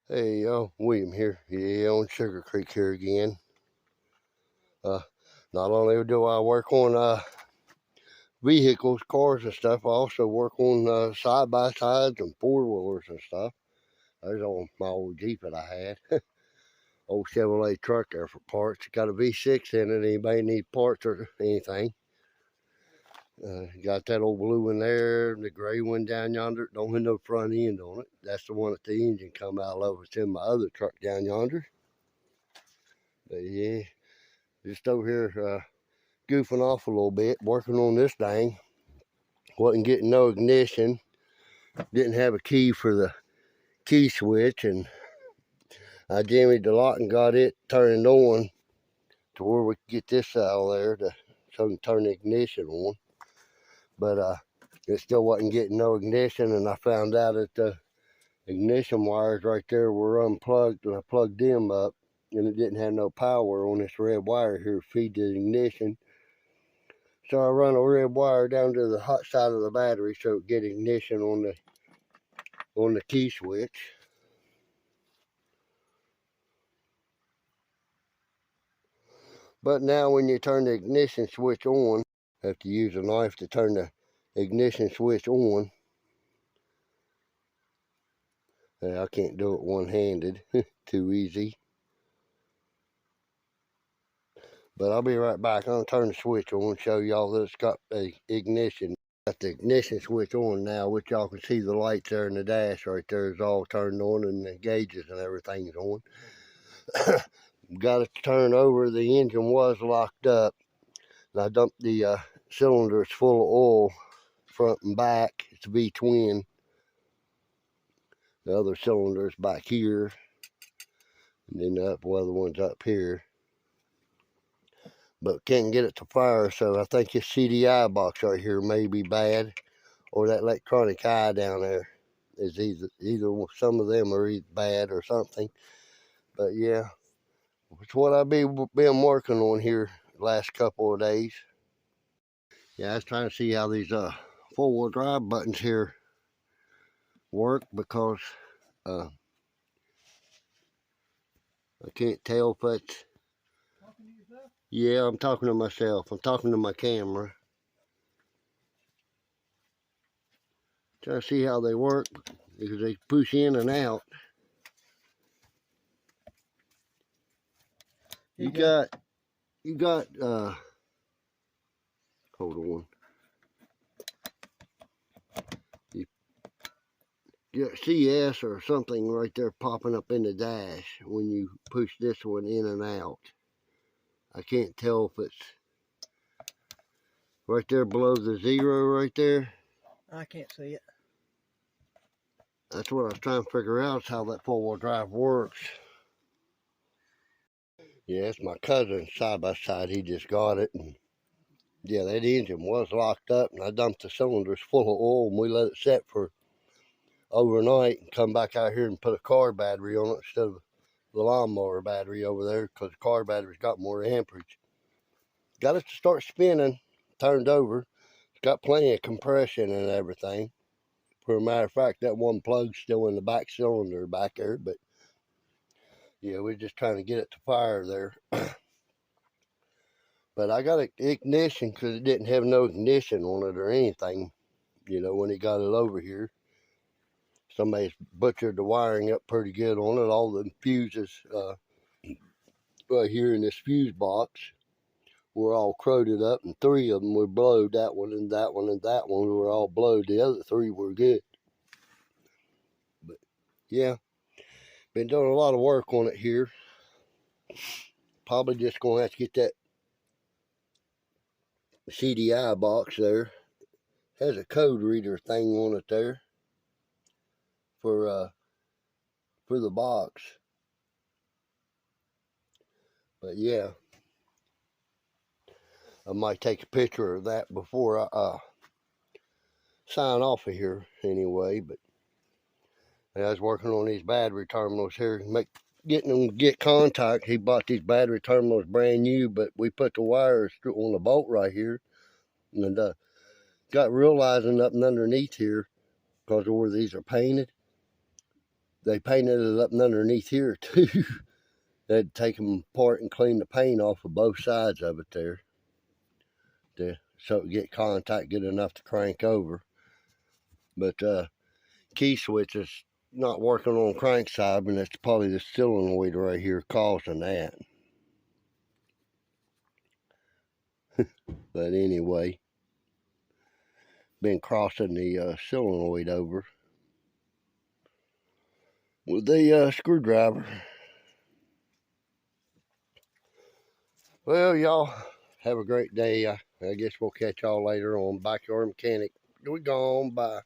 Hey y'all, William here. Yeah, on Sugar Creek here again. Uh, Not only do I work on vehicles, cars and stuff, I also work on side by sides and four wheelers and stuff. There's on my old Jeep that I had, old Chevrolet truck there for parts. Got a V6 in it. Anybody need parts or anything? Got that old blue one there, the gray one down yonder. Don't have no front end on it. That's the one that the engine come out of. It's in my other truck down yonder. But yeah, just over here goofing off a little bit, working on this thing. Wasn't getting no ignition. Didn't have a key for the key switch, and I jimmied the lock and got it turned on to where we could get this out of there so we can turn the ignition on. But it still wasn't getting no ignition, and I found out that the ignition wires right there were unplugged, and I plugged them up, and it didn't have no power on this red wire here to feed the ignition. So I run a red wire down to the hot side of the battery so it get ignition on the key switch. But now when you turn the ignition switch on, you have to use a knife to turn the ignition switch on. I can't do it one-handed, too easy. But I'll be right back. I'm gonna turn the switch on, show y'all that it's got the ignition. Got the ignition switch on now, which y'all can see the lights there in the dash right there is all turned on, and the gauges and everything's on. Got it turned over. The engine was locked up. And I dumped the cylinders full of oil, front and back. It's a V-twin. The other cylinder's back here, and then the other one's up here. But can't get it to fire, so I think this CDI box right here may be bad, or that electronic eye down there is either some of them are either bad or something. But yeah, it's what I've been working on here the last couple of days. Yeah, I was trying to see how these four-wheel drive buttons here work, because I can't tell if it's... Yeah, I'm talking to myself. I'm talking to my camera. Trying to see how they work, because they push in and out. You got hold on. You got CS or something right there popping up in the dash when you push this one in and out. I can't tell if it's right there below the 0 right there. I can't see it. That's what I was trying to figure out, is how that four-wheel drive works. Yeah, it's my cousin side by side. He just got it, and yeah, that engine was locked up, and I dumped the cylinders full of oil, and we let it set for overnight and come back out here and put a car battery on it instead of the lawnmower battery over there, because the car battery's got more amperage. Got it to start spinning, turned over. It's got plenty of compression and everything. For a matter of fact, that one plug's still in the back cylinder back there, but yeah, we're just trying to get it to fire there. But I got an ignition because it didn't have no ignition on it or anything, when he got it over here. Somebody's butchered the wiring up pretty good on it. All the fuses right here in this fuse box were all corroded up, and 3 of them were blowed. That one and that one and that one were all blowed. The other 3 were good. But yeah, been doing a lot of work on it here. Probably just gonna have to get that CDI box there. Has a code reader thing on it there for the box. But yeah, I might take a picture of that before I sign off of here anyway. But I was working on these battery terminals here, getting them to get contact. He bought these battery terminals brand new, but we put the wires on the bolt right here, and got realizing up and underneath here, because of where these are painted, they painted it up underneath here too. They'd take them apart and clean the paint off of both sides of it there, so it get contact good enough to crank over. But key switch is not working on crank side, and that's probably the solenoid right here causing that. But anyway, been crossing the solenoid over with the screwdriver. Well, y'all have a great day. I guess we'll catch y'all later on Backyard Mechanic. We gone. Bye.